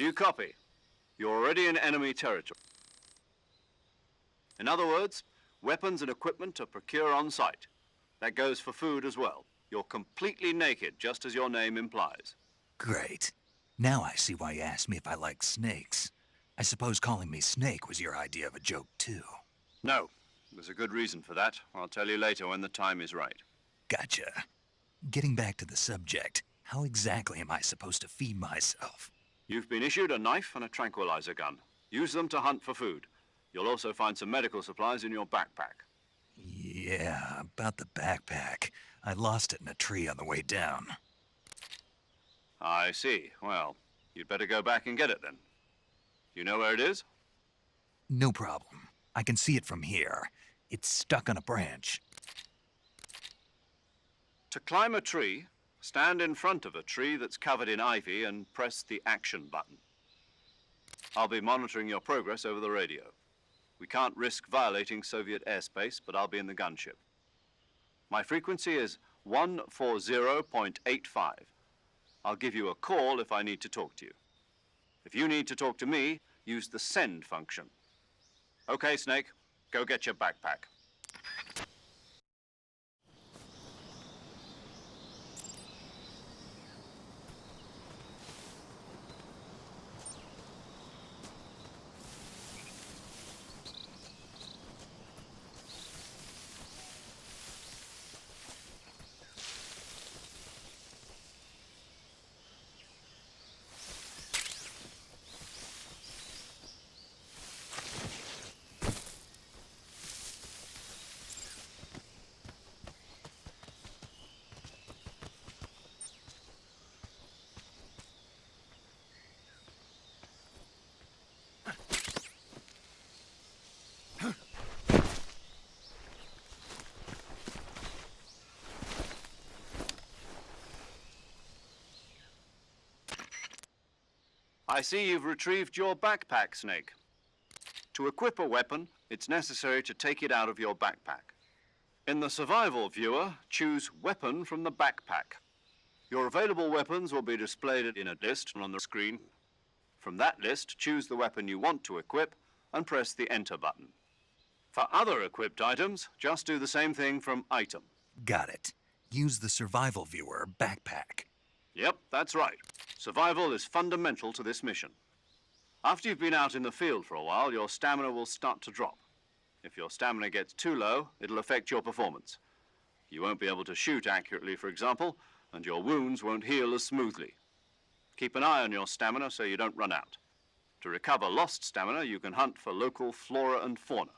you copy? You're already in enemy territory. In other words, weapons and equipment are procured on site. That goes for food as well. You're completely naked, just as your name implies. Great. Now I see why you asked me if I like snakes. I suppose calling me Snake was your idea of a joke, too. No, there's a good reason for that. I'll tell you later when the time is right. Gotcha. Getting back to the subject, how exactly am I supposed to feed myself? You've been issued a knife and a tranquilizer gun. Use them to hunt for food. You'll also find some medical supplies in your backpack. Yeah, about the backpack. I lost it in a tree on the way down. I see. Well, you'd better go back and get it then. You know where it is? No problem. I can see it from here. It's stuck on a branch. To climb a tree, stand in front of a tree that's covered in ivy and press the action button. I'll be monitoring your progress over the radio. We can't risk violating Soviet airspace, but I'll be in the gunship. My frequency is 140.85. I'll give you a call if I need to talk to you. If you need to talk to me, use the send function. Okay, Snake, go get your backpack. I see you've retrieved your backpack, Snake. To equip a weapon, it's necessary to take it out of your backpack. In the survival viewer, choose Weapon from the backpack. Your available weapons will be displayed in a list on the screen. From that list, choose the weapon you want to equip and press the Enter button. For other equipped items, just do the same thing from Item. Got it. Use the survival viewer backpack. Yep, that's right. Survival is fundamental to this mission. After you've been out in the field for a while, your stamina will start to drop. If your stamina gets too low, it'll affect your performance. You won't be able to shoot accurately, for example, and your wounds won't heal as smoothly. Keep an eye on your stamina so you don't run out. To recover lost stamina, you can hunt for local flora and fauna.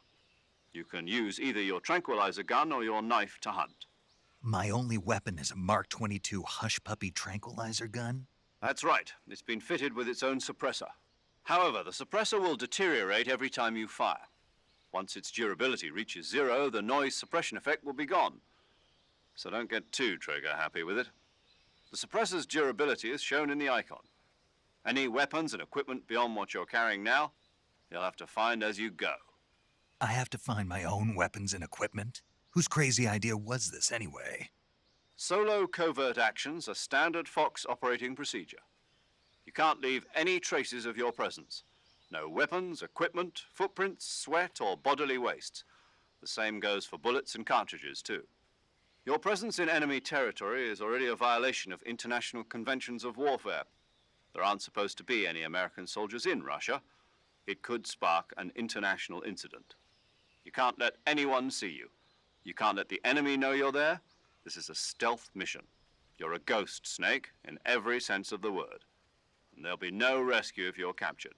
You can use either your tranquilizer gun or your knife to hunt. My only weapon is a Mark 22 Hush Puppy tranquilizer gun? That's right. It's been fitted with its own suppressor. However, the suppressor will deteriorate every time you fire. Once its durability reaches 0, the noise suppression effect will be gone. So don't get too trigger happy with it. The suppressor's durability is shown in the icon. Any weapons and equipment beyond what you're carrying now, you'll have to find as you go. I have to find my own weapons and equipment? Whose crazy idea was this anyway? Solo covert actions are standard Fox operating procedure. You can't leave any traces of your presence. No weapons, equipment, footprints, sweat, or bodily waste. The same goes for bullets and cartridges, too. Your presence in enemy territory is already a violation of international conventions of warfare. There aren't supposed to be any American soldiers in Russia. It could spark an international incident. You can't let anyone see you. You can't let the enemy know you're there. This is a stealth mission. You're a ghost, Snake, in every sense of the word. And there'll be no rescue if you're captured.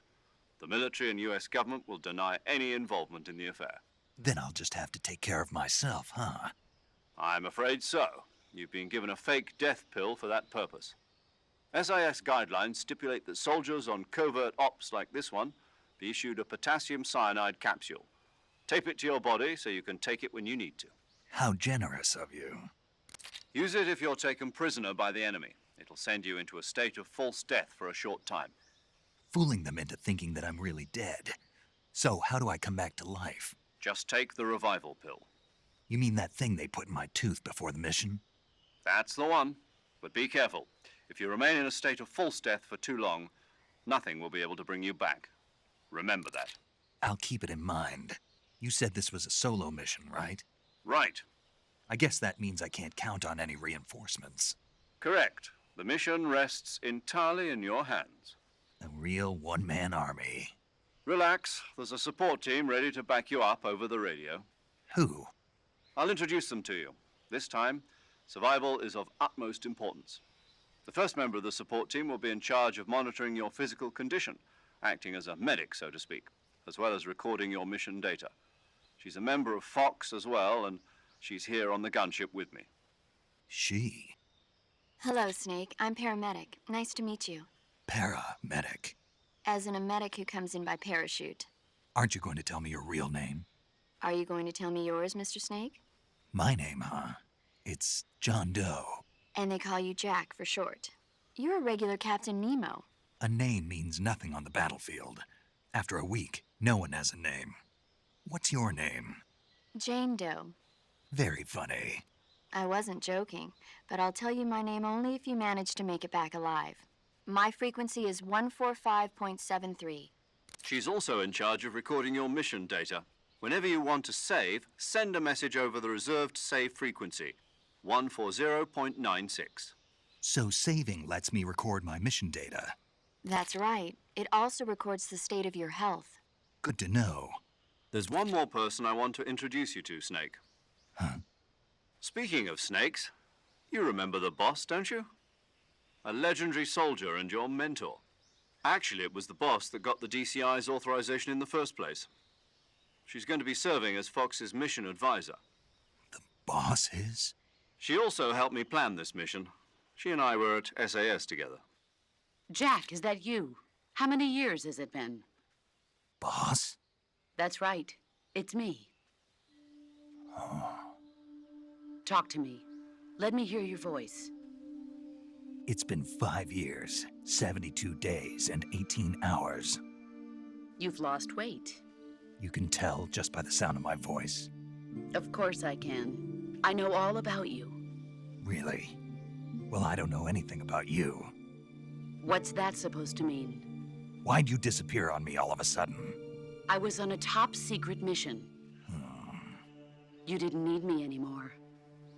The military and US government will deny any involvement in the affair. Then I'll just have to take care of myself, huh? I'm afraid so. You've been given a fake death pill for that purpose. SIS guidelines stipulate that soldiers on covert ops like this one be issued a potassium cyanide capsule. Tape it to your body so you can take it when you need to. How generous of you. Use it if you're taken prisoner by the enemy. It'll send you into a state of false death for a short time. Fooling them into thinking that I'm really dead. So how do I come back to life? Just take the revival pill. You mean that thing they put in my tooth before the mission? That's the one. But be careful. If you remain in a state of false death for too long, Nothing will be able to bring you back. Remember that. I'll keep it in mind. You said this was a solo mission, right? Right. I guess that means I can't count on any reinforcements. Correct. The mission rests entirely in your hands. A real one-man army. Relax. There's a support team ready to back you up over the radio. Who? I'll introduce them to you. This time, survival is of utmost importance. The first member of the support team will be in charge of monitoring your physical condition, acting as a medic, so to speak, as well as recording your mission data. She's a member of Fox as well, and she's here on the gunship with me. She? Hello, Snake. I'm paramedic. Nice to meet you. Paramedic. As in a medic who comes in by parachute. Aren't you going to tell me your real name? Are you going to tell me yours, Mr. Snake? My name, huh? It's John Doe. And they call you Jack for short. You're a regular Captain Nemo. A name means nothing on the battlefield. After a week, no one has a name. What's your name? Jane Doe. Very funny. I wasn't joking, but I'll tell you my name only if you manage to make it back alive. My frequency is 145.73. She's also in charge of recording your mission data. Whenever you want to save, send a message over the reserved save frequency, 140.96. So saving lets me record my mission data. That's right. It also records the state of your health. Good to know. There's one more person I want to introduce you to, Snake. Huh? Speaking of snakes, you remember the boss, don't you? A legendary soldier and your mentor. Actually, it was the boss that got the DCI's authorization in the first place. She's going to be serving as Fox's mission advisor. The boss is? She also helped me plan this mission. She and I were at SAS together. Jack, is that you? How many years has it been? Boss? That's right. It's me. Oh. Talk to me. Let me hear your voice. It's been 5 years, 72 days, and 18 hours. You've lost weight. You can tell just by the sound of my voice. Of course I can. I know all about you. Really? Well, I don't know anything about you. What's that supposed to mean? Why'd you disappear on me all of a sudden? I was on a top-secret mission. You didn't need me anymore.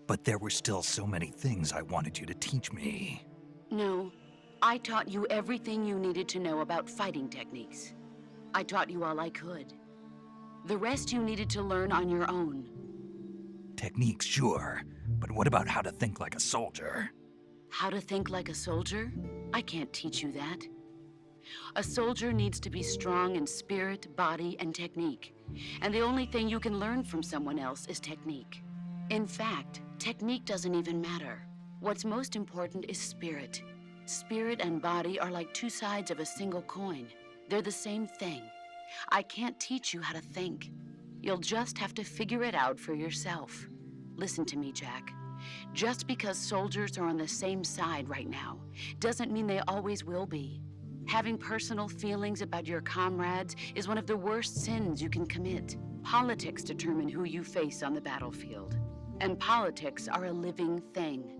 But there were still so many things I wanted you to teach me. No, I taught you everything you needed to know about fighting techniques. I taught you all I could. The rest you needed to learn on your own. Techniques, sure. But what about how to think like a soldier? How to think like a soldier? I can't teach you that. A soldier needs to be strong in spirit, body, and technique. And the only thing you can learn from someone else is technique. In fact, technique doesn't even matter. What's most important is spirit. Spirit and body are like two sides of a single coin. They're the same thing. I can't teach you how to think. You'll just have to figure it out for yourself. Listen to me, Jack. Just because soldiers are on the same side right now doesn't mean they always will be. Having personal feelings about your comrades is one of the worst sins you can commit. Politics determine who you face on the battlefield. And politics are a living thing.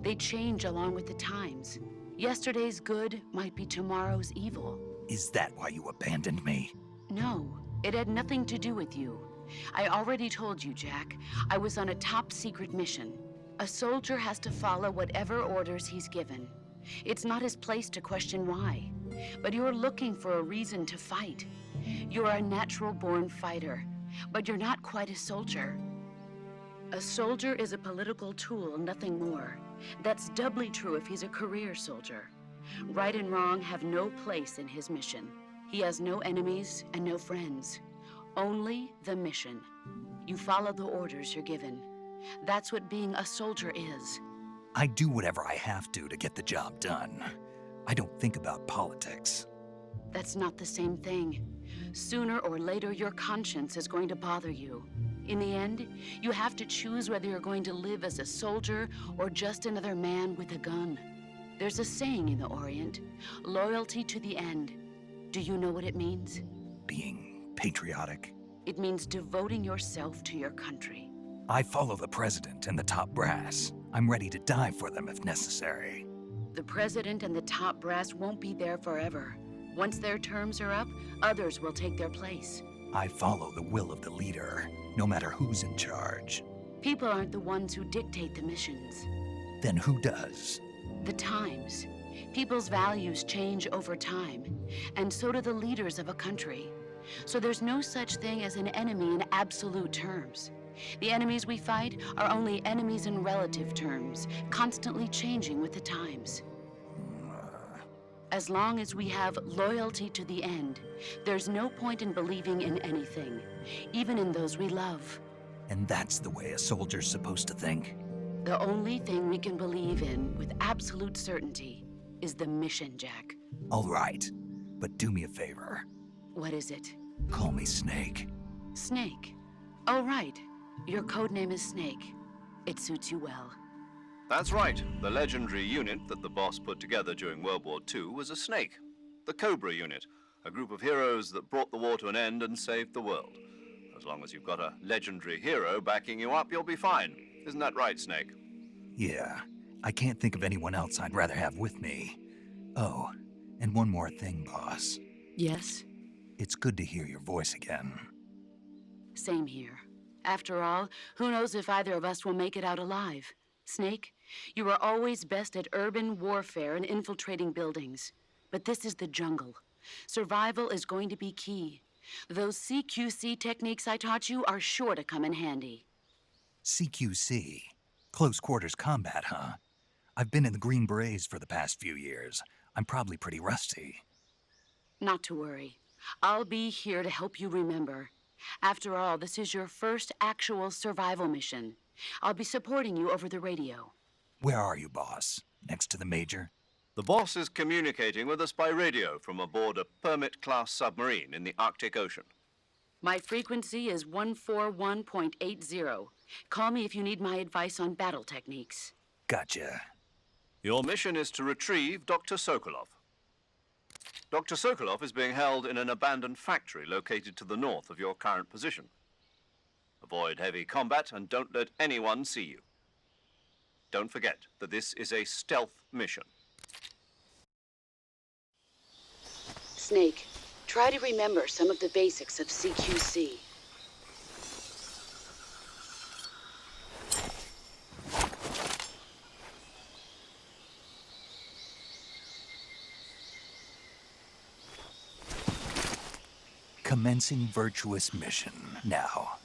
They change along with the times. Yesterday's good might be tomorrow's evil. Is that why you abandoned me? No, it had nothing to do with you. I already told you, Jack. I was on a top-secret mission. A soldier has to follow whatever orders he's given. It's not his place to question why. But you're looking for a reason to fight. You're a natural-born fighter, but you're not quite a soldier. A soldier is a political tool, nothing more. That's doubly true if he's a career soldier. Right and wrong have no place in his mission. He has no enemies and no friends. Only the mission. You follow the orders you're given. That's what being a soldier is. I do whatever I have to get the job done. I don't think about politics. That's not the same thing. Sooner or later, your conscience is going to bother you. In the end, you have to choose whether you're going to live as a soldier or just another man with a gun. There's a saying in the Orient, loyalty to the end. Do you know what it means? Being patriotic. It means devoting yourself to your country. I follow the president and the top brass. I'm ready to die for them if necessary. The president and the top brass won't be there forever. Once their terms are up, others will take their place. I follow the will of the leader, no matter who's in charge. People aren't the ones who dictate the missions. Then who does? The times. People's values change over time, and so do the leaders of a country. So there's no such thing as an enemy in absolute terms. The enemies we fight are only enemies in relative terms, constantly changing with the times. As long as we have loyalty to the end, there's no point in believing in anything, even in those we love. And that's the way a soldier's supposed to think? The only thing we can believe in with absolute certainty is the mission, Jack. All right, but do me a favor. What is it? Call me Snake. Snake. Oh, right. Your code name is Snake. It suits you well. That's right. The legendary unit that the boss put together during World War II was a snake. The Cobra unit, a group of heroes that brought the war to an end and saved the world. As long as you've got a legendary hero backing you up, you'll be fine. Isn't that right, Snake? Yeah, I can't think of anyone else I'd rather have with me. Oh, and one more thing, boss. Yes? It's good to hear your voice again. Same here. After all, who knows if either of us will make it out alive? Snake, you are always best at urban warfare and infiltrating buildings. But this is the jungle. Survival is going to be key. Those CQC techniques I taught you are sure to come in handy. CQC? Close quarters combat, huh? I've been in the Green Berets for the past few years. I'm probably pretty rusty. Not to worry. I'll be here to help you remember. After all, this is your first actual survival mission. I'll be supporting you over the radio. Where are you, boss? Next to the Major? The boss is communicating with us by radio from aboard a Permit-class submarine in the Arctic Ocean. My frequency is 141.80. Call me if you need my advice on battle techniques. Gotcha. Your mission is to retrieve Dr. Sokolov. Dr. Sokolov is being held in an abandoned factory located to the north of your current position. Avoid heavy combat and don't let anyone see you. Don't forget that this is a stealth mission. Snake, try to remember some of the basics of CQC. Commencing virtuous mission now.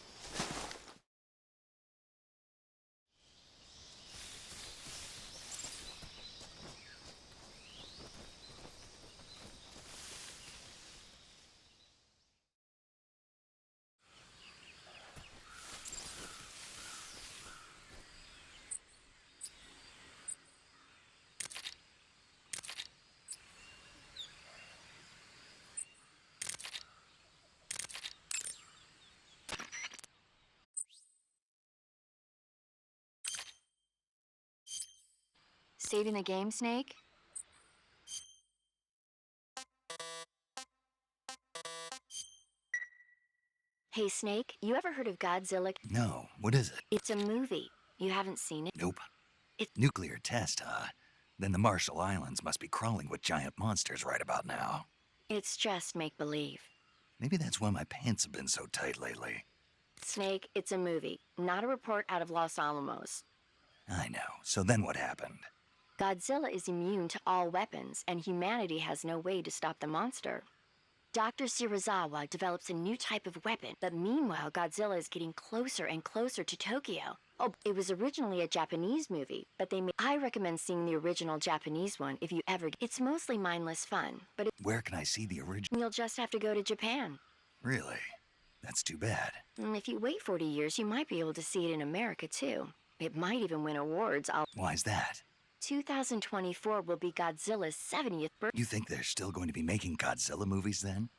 Saving the game, Snake? Hey, Snake, you ever heard of Godzilla? No, what is it? It's a movie. You haven't seen it? Nope. It- Nuclear test, huh? Then the Marshall Islands must be crawling with giant monsters right about now. It's just make-believe. Maybe that's why my pants have been so tight lately. Snake, it's a movie, not a report out of Los Alamos. I know. So then what happened? Godzilla is immune to all weapons, and humanity has no way to stop the monster. Dr. Shirazawa develops a new type of weapon, but meanwhile, Godzilla is getting closer and closer to Tokyo. Oh, it was originally a Japanese movie, but I recommend seeing the original Japanese one if you ever... It's mostly mindless fun, but Where can I see the original? you'll just have to go to Japan. Really? That's too bad. If you wait 40 years, you might be able to see it in America, too. It might even win awards. Why's that? 2024 will be Godzilla's 70th birthday. You think they're still going to be making Godzilla movies then?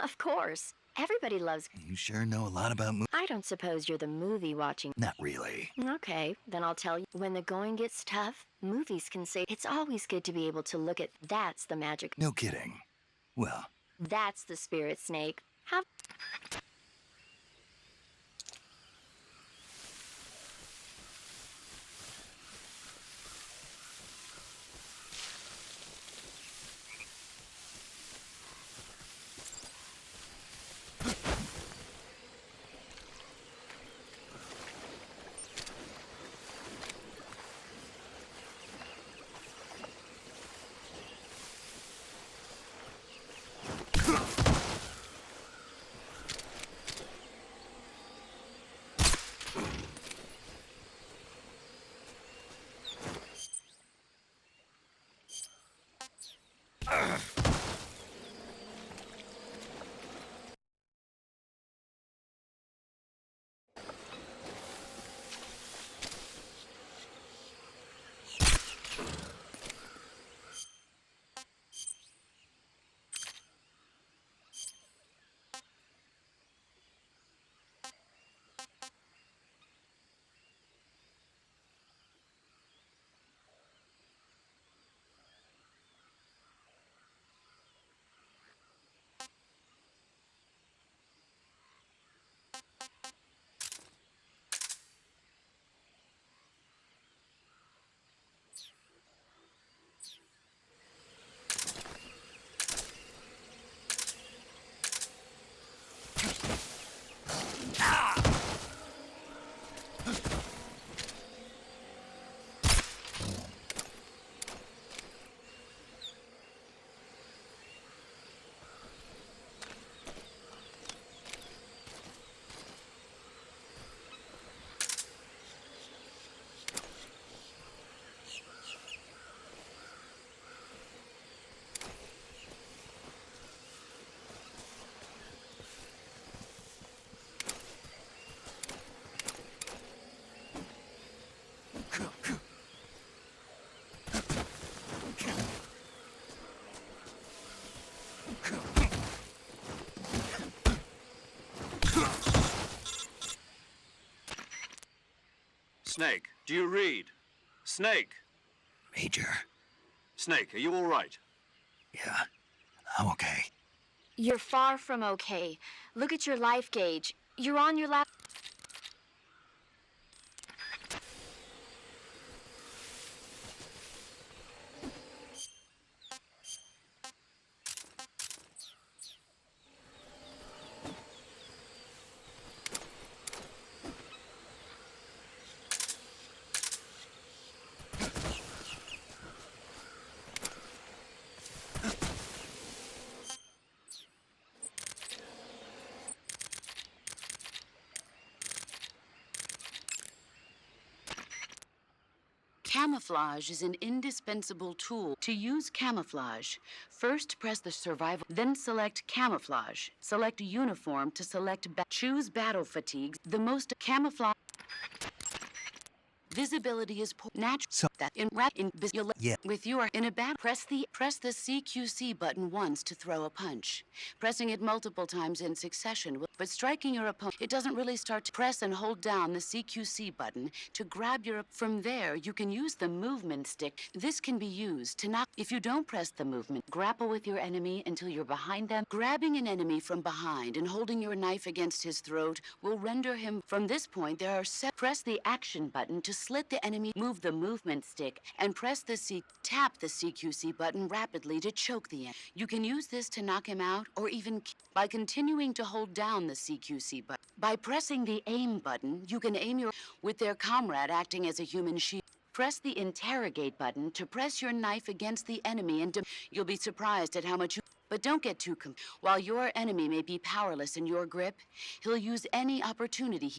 Of course. Everybody loves... You sure know a lot about movies. I don't suppose you're the movie-watching... Not really. Okay, then I'll tell you. When the going gets tough, movies can say... It's always good to be able to look at... That's the magic. No kidding. Well... That's the spirit, Snake. How... Snake, do you read? Snake! Major. Snake, are you all right? Yeah, I'm okay. You're far from okay. Look at your life gauge. You're on your lap. Camouflage is an indispensable tool. To use camouflage, first press the survival, then select camouflage. Select uniform to select, choose battle fatigue. The most camouflage. Visibility is poor. Natural. So, That in yeah. with your in a bat. Press the CQC button once to throw a punch. Pressing it multiple times in succession will, but striking your opponent, it doesn't really start to press and hold down the CQC button to grab your. From there, you can use the movement stick. This can be used to knock. If you don't press the movement, grapple with your enemy until you're behind them. Grabbing an enemy from behind and holding your knife against his throat will render him. From this point, there are press the action button to slit the enemy, move the movement stick, and press the tap the CQC button rapidly to choke the enemy. You can use this to knock him out, or even by continuing to hold down the CQC button. By pressing the aim button, you can aim your with their comrade acting as a human shield. Press the interrogate button to press your knife against the enemy, and you'll be surprised at how much you. But don't get too while your enemy may be powerless in your grip, he'll use any opportunity.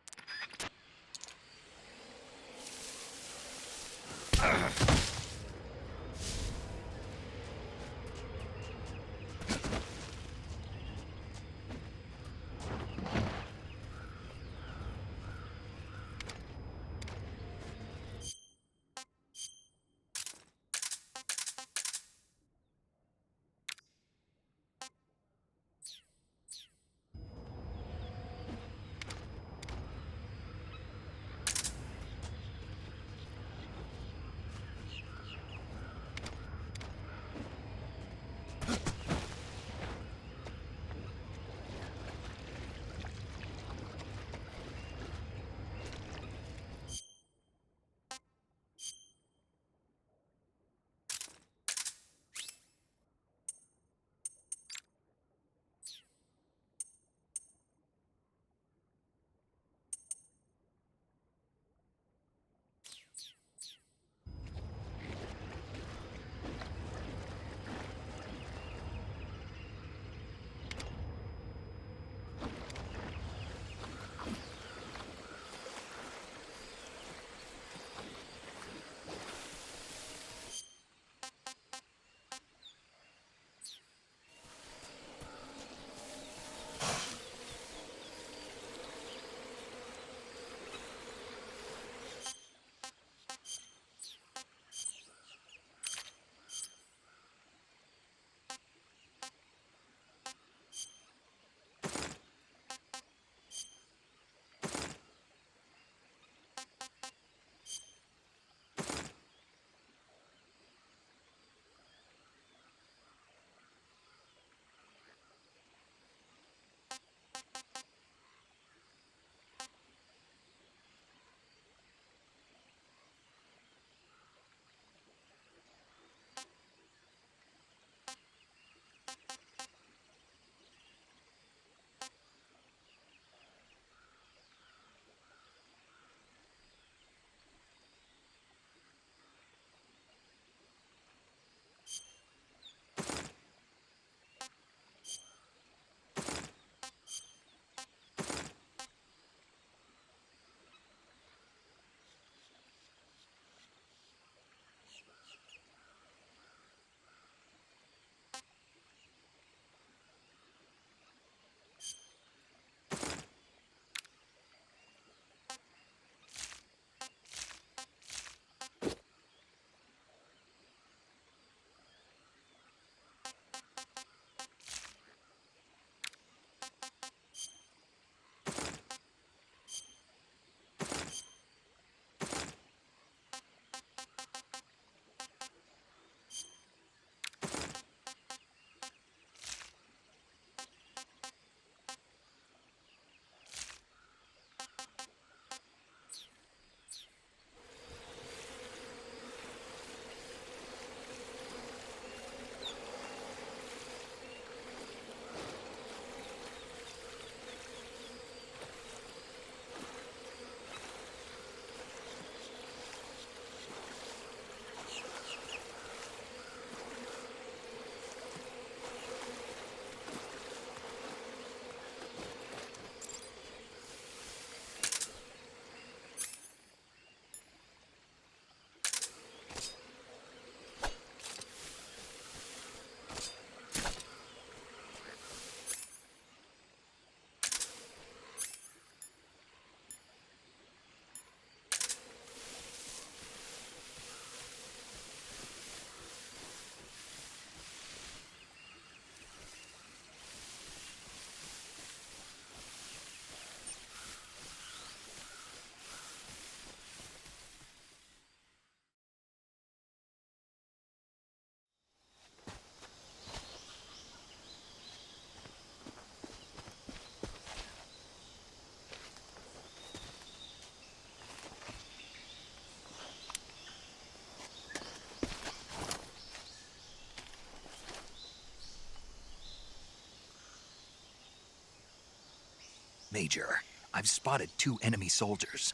Major, I've spotted 2 enemy soldiers.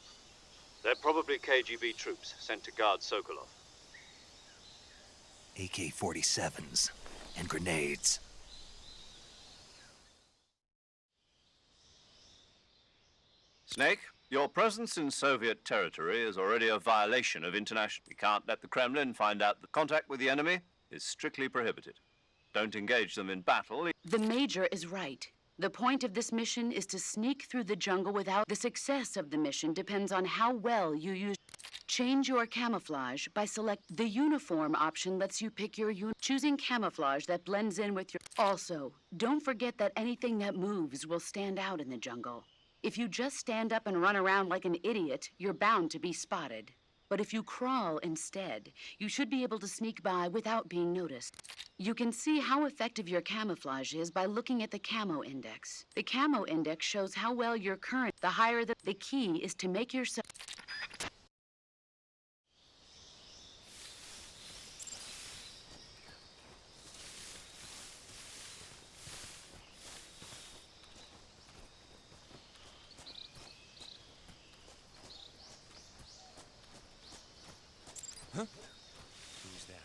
They're probably KGB troops sent to guard Sokolov. AK-47s and grenades. Snake, your presence in Soviet territory is already a violation of international. We can't let the Kremlin find out that contact with the enemy is strictly prohibited. Don't engage them in battle. The Major is right. The point of this mission is to sneak through the jungle without... The success of the mission depends on how well you use... Change your camouflage by select... The uniform option lets you pick your choosing camouflage that blends in with your... Also, don't forget that anything that moves will stand out in the jungle. If you just stand up and run around like an idiot, you're bound to be spotted. But if you crawl instead, you should be able to sneak by without being noticed. You can see how effective your camouflage is by looking at the camo index. The camo index shows how well you're current. The higher the key is to make yourself... Who's that?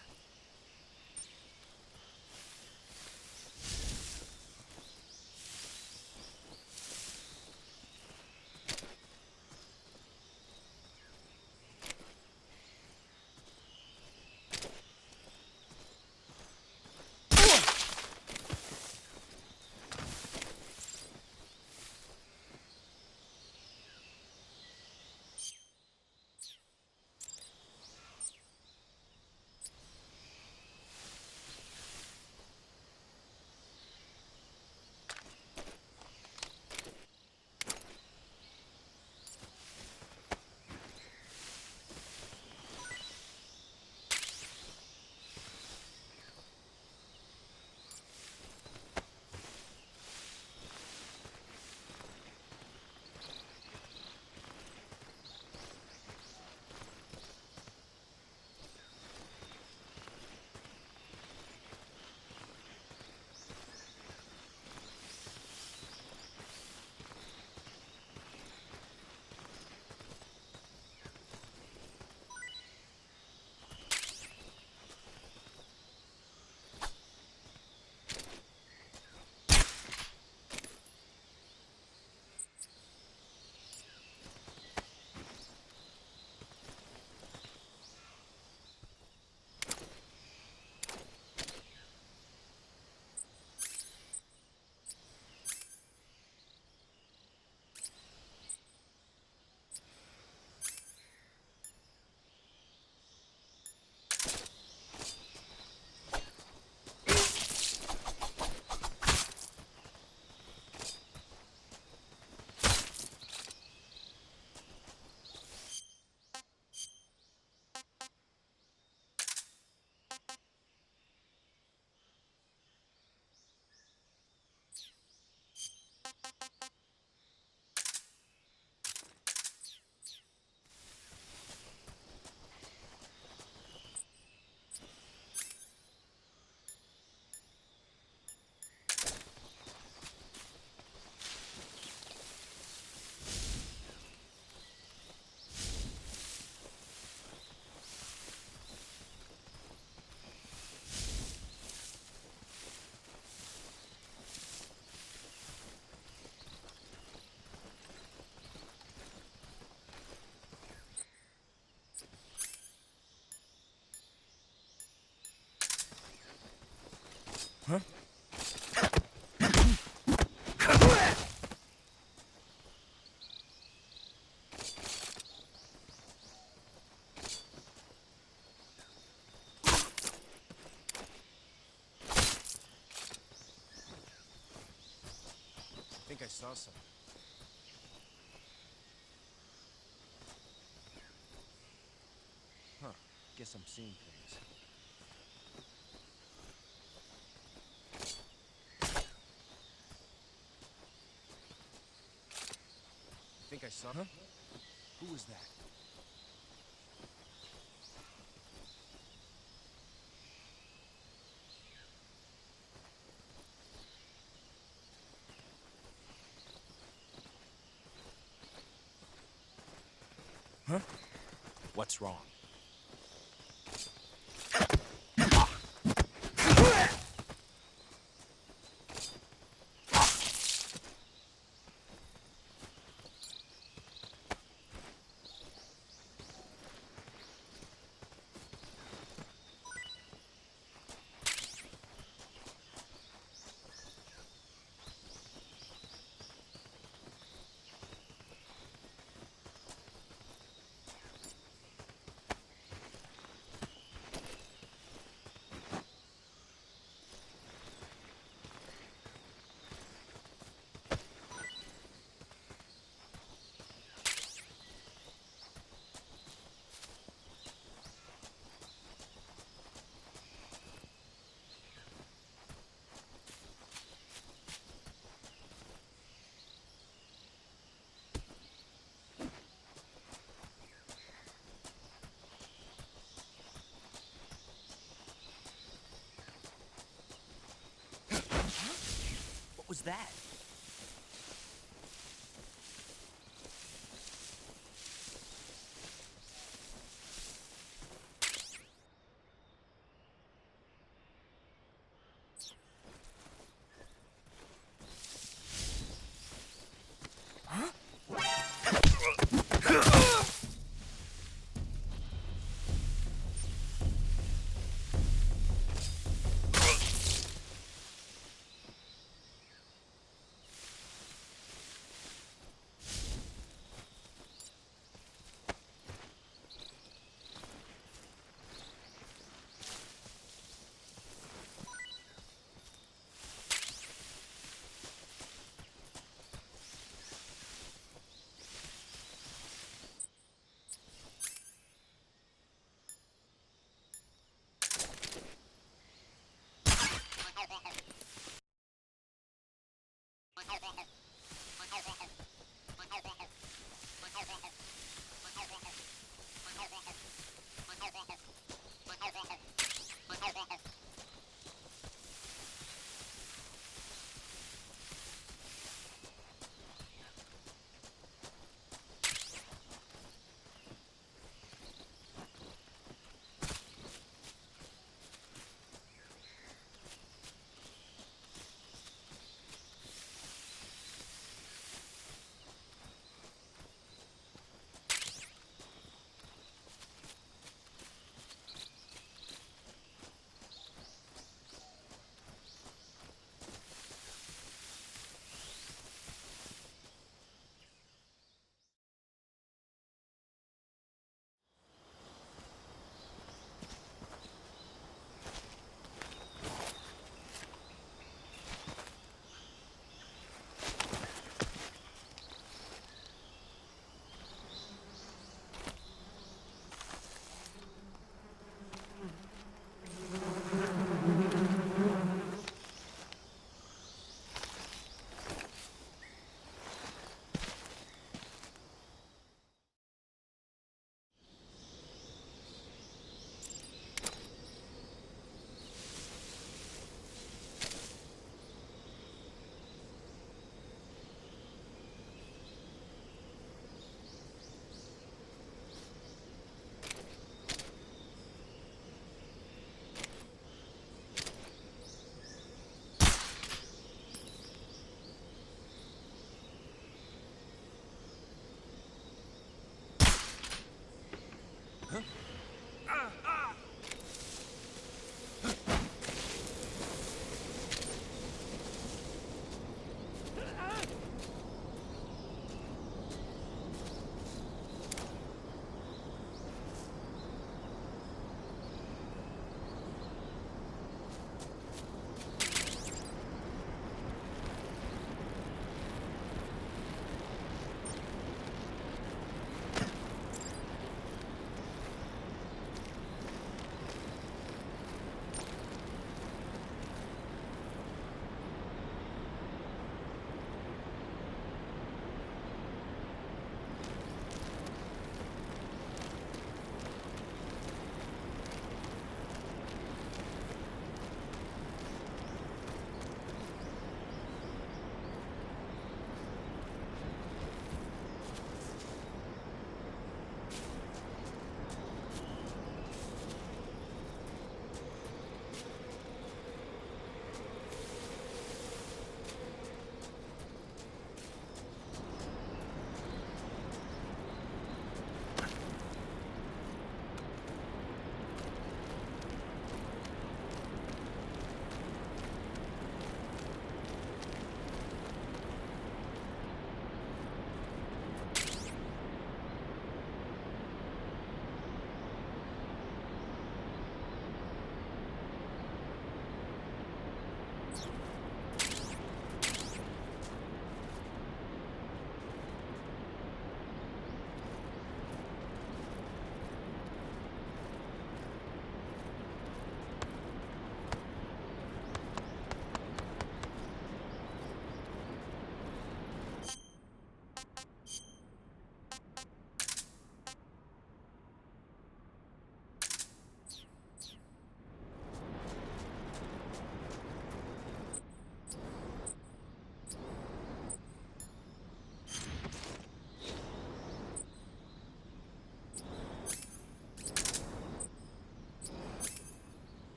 Huh? I think I saw some. Huh. Guess I'm seeing things. I think I saw... Huh? Who was that? Huh? What's wrong? What was that?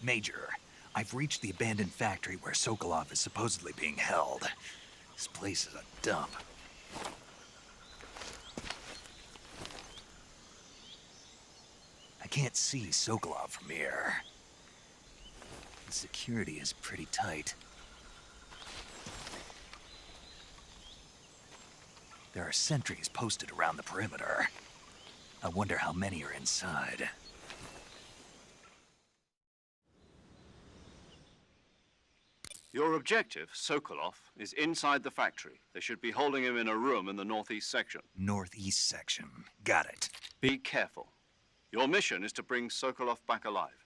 Major, I've reached the abandoned factory where Sokolov is supposedly being held. This place is a dump. I can't see Sokolov from here. The security is pretty tight. There are sentries posted around the perimeter. I wonder how many are inside. Your objective, Sokolov, is inside the factory. They should be holding him in a room in the northeast section. Northeast section. Got it. Be careful. Your mission is to bring Sokolov back alive.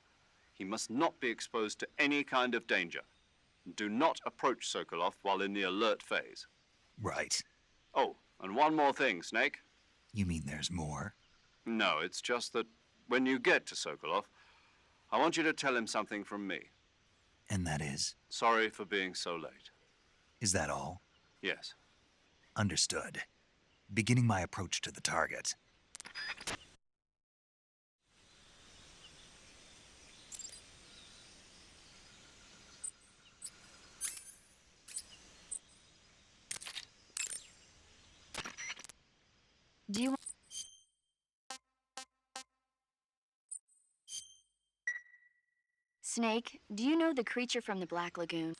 He must not be exposed to any kind of danger. Do not approach Sokolov while in the alert phase. Right. Oh, and one more thing, Snake. You mean there's more? No, it's just that when you get to Sokolov, I want you to tell him something from me. And that is? Sorry for being so late. Is that all? Yes. Understood. Beginning my approach to the target. Do you Snake, do you know the creature from the Black Lagoon?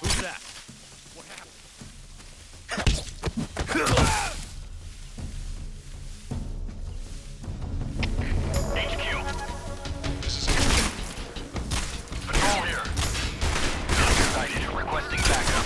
Who's that? What happened? HQ. This is Patrol here. Sighted. Requesting backup.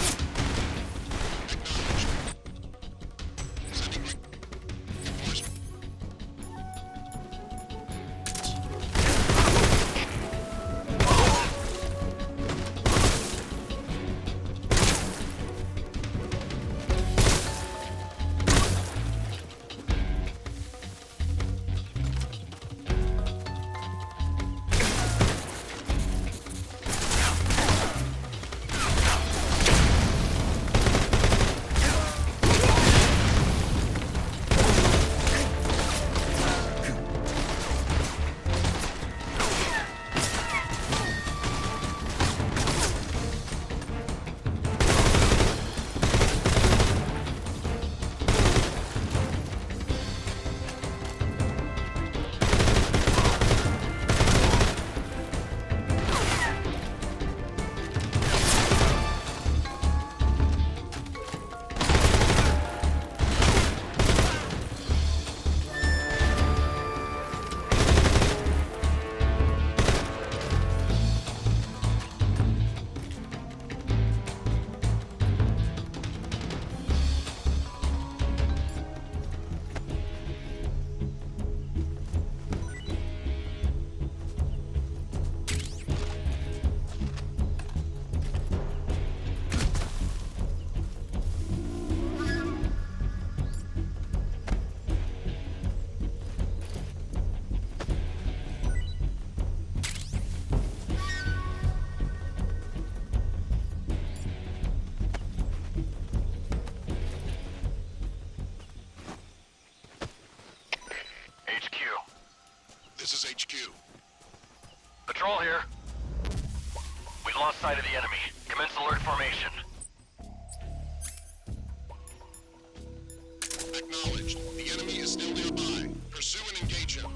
This is HQ. Patrol here. We've lost sight of the enemy. Commence alert formation. Acknowledged. The enemy is still nearby. Pursue and engage him.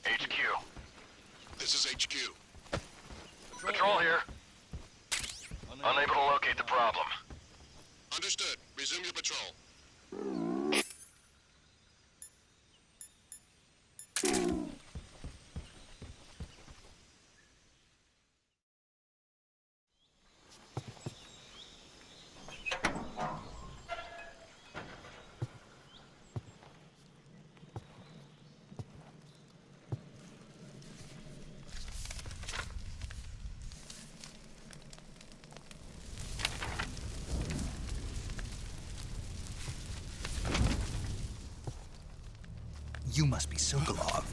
HQ. This is HQ. Patrol here. Unable to locate the problem. Understood. Resume your patrol. You must be Sokolov.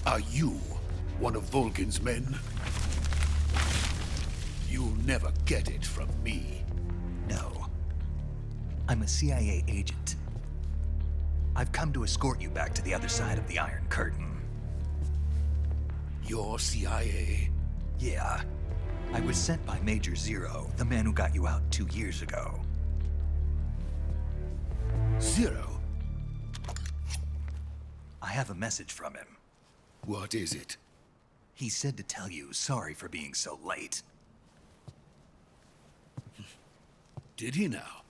Are you one of Volgin's men? You'll never get it from me. No. I'm a CIA agent. I've come to escort you back to the other side of the Iron Curtain. You're CIA? Yeah. I was sent by Major Zero, the man who got you out 2 years ago. Zero? I have a message from him. What is it? He said to tell you sorry for being so late. Did he now?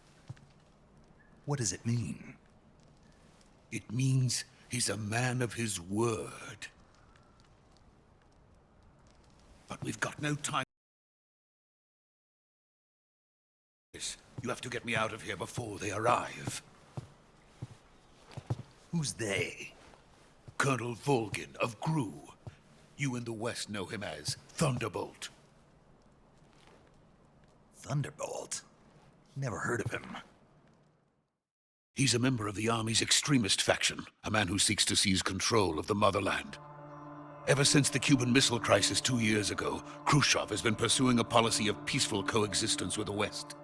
What does it mean? It means he's a man of his word. But we've got no time. You have to get me out of here before they arrive. Who's they? Colonel Volgin of GRU. You in the West know him as Thunderbolt. Thunderbolt? Never heard of him. He's a member of the Army's extremist faction, a man who seeks to seize control of the motherland. Ever since the Cuban Missile Crisis 2 years ago, Khrushchev has been pursuing a policy of peaceful coexistence with the West.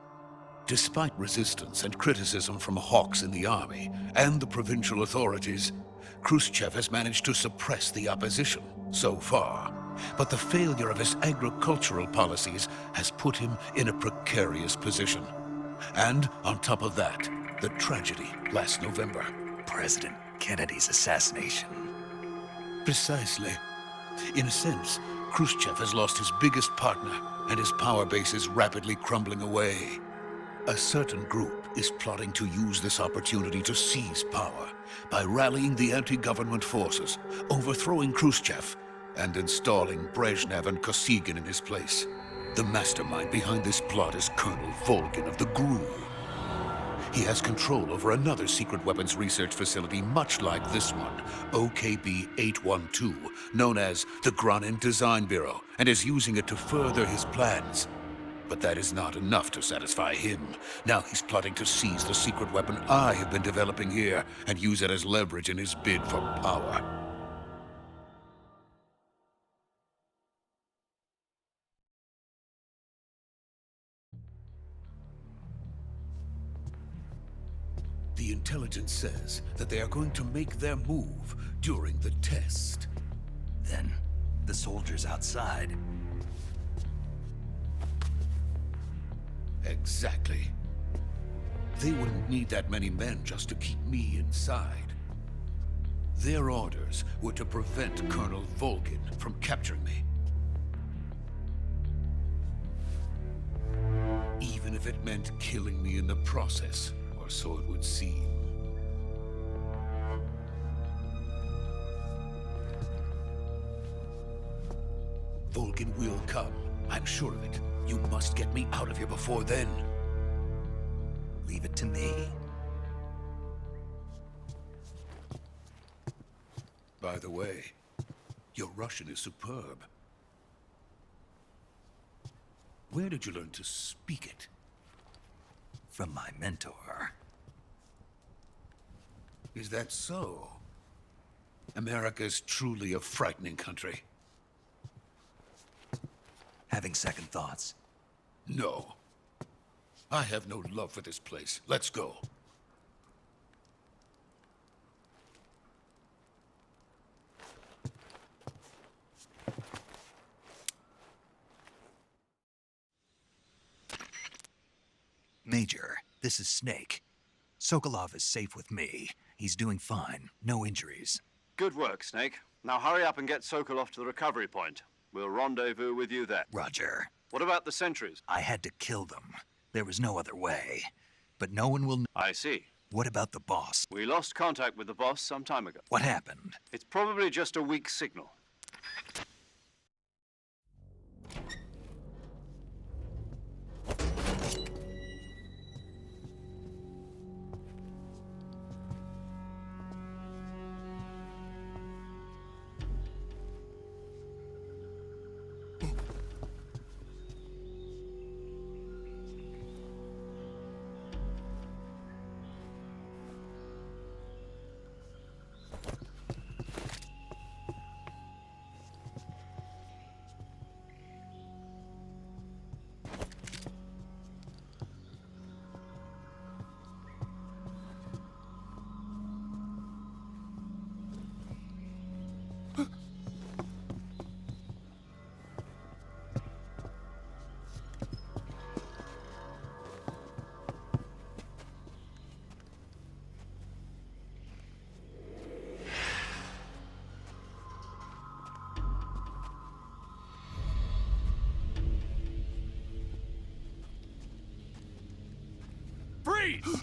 Despite resistance and criticism from hawks in the army and the provincial authorities, Khrushchev has managed to suppress the opposition so far. But the failure of his agricultural policies has put him in a precarious position. And on top of that, the tragedy last November. President Kennedy's assassination. Precisely. In a sense, Khrushchev has lost his biggest partner, and his power base is rapidly crumbling away. A certain group is plotting to use this opportunity to seize power by rallying the anti-government forces, overthrowing Khrushchev, and installing Brezhnev and Kosygin in his place. The mastermind behind this plot is Colonel Volgin of the GRU. He has control over another secret weapons research facility much like this one, OKB-812, known as the Granin Design Bureau, and is using it to further his plans. But that is not enough to satisfy him. Now he's plotting to seize the secret weapon I have been developing here and use it as leverage in his bid for power. The intelligence says that they are going to make their move during the test. Then, the soldiers outside. Exactly. They wouldn't need that many men just to keep me inside. Their orders were to prevent Colonel Volgin from capturing me. Even even if it meant killing me in the process, or so it would seem. Vulcan will come. I'm sure of it. You must get me out of here before then. Leave it to me. By the way, your Russian is superb. Where did you learn to speak it? From my mentor. Is that so? America's truly a frightening country. Having second thoughts. No. I have no love for this place. Let's go. Major, this is Snake. Sokolov is safe with me. He's doing fine. No injuries. Good work, Snake. Now hurry up and get Sokolov to the recovery point. We'll rendezvous with you there. Roger. What about the sentries? I had to kill them. There was no other way. But no one will... I see. What about the boss? We lost contact with the boss some time ago. What happened? It's probably just a weak signal. Freeze!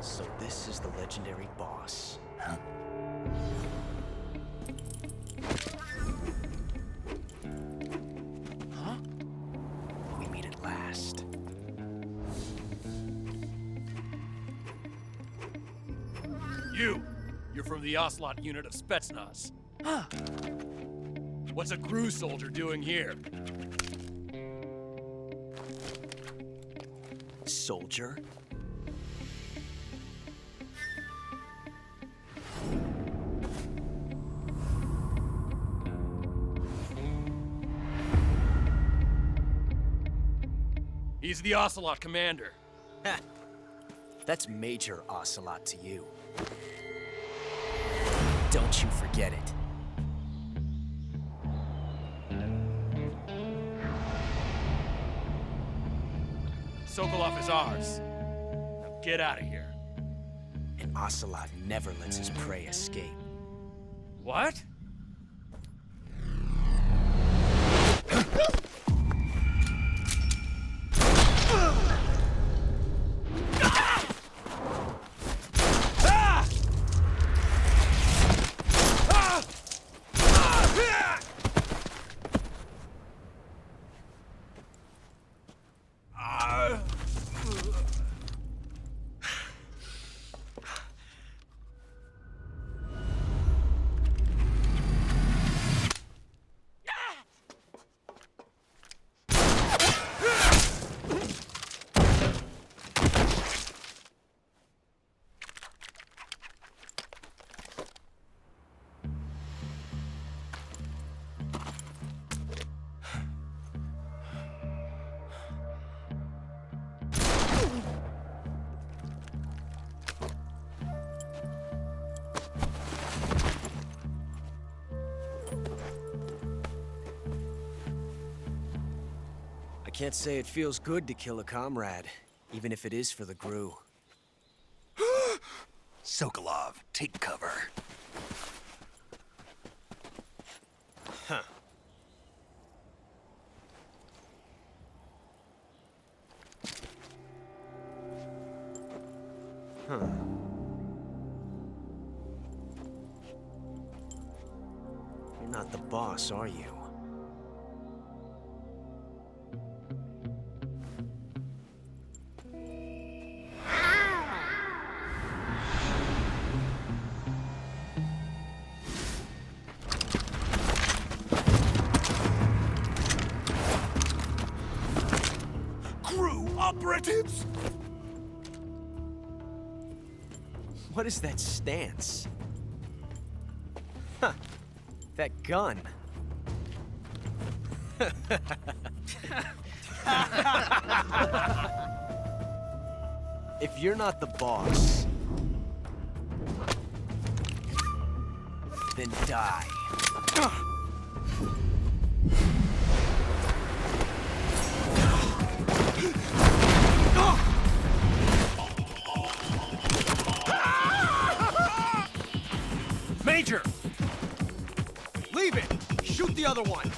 So this is the legendary boss. Huh? Huh? We meet at last. You're from the Ocelot unit of Spetsnaz. Huh. What's a crew soldier doing here? Soldier? He's the Ocelot commander. Ha! That's Major Ocelot to you. Don't you forget it. Sokolov is ours. Now get out of here. And Ocelot never lets his prey escape. What? can't say it feels good to kill a comrade, even if it is for the GRU. Sokolov, take cover. Huh. Huh. You're not the boss, are you? GRU operatives! What is that stance? Huh. That gun. If you're not the boss, then die. Major! Leave it! Shoot the other one!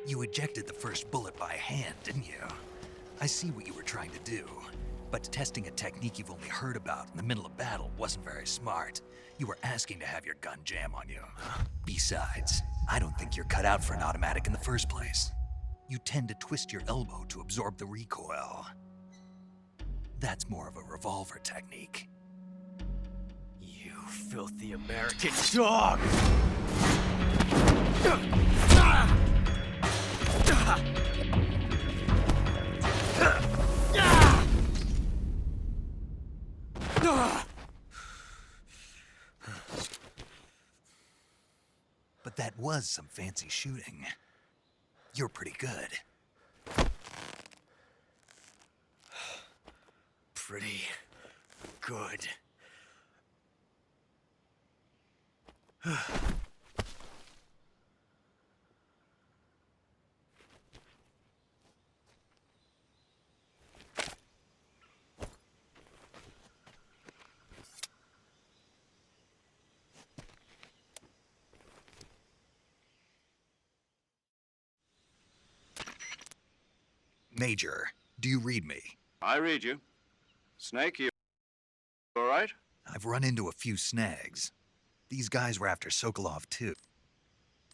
You ejected the first bullet by hand, didn't you? I see what you were trying to do. But testing a technique you've only heard about in the middle of battle wasn't very smart. You were asking to have your gun jam on you. Besides, I don't think you're cut out for an automatic in the first place. You tend to twist your elbow to absorb the recoil. That's more of a revolver technique. You filthy American dog! But that was some fancy shooting. You're pretty good. Pretty good. Major, do you read me? I read you. Snake, you all right? I've run into a few snags. These guys were after Sokolov, too.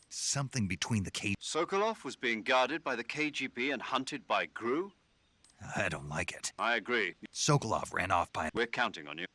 Something between the Sokolov was being guarded by the KGB and hunted by GRU? I don't like it. I agree. Sokolov ran off by... We're counting on you.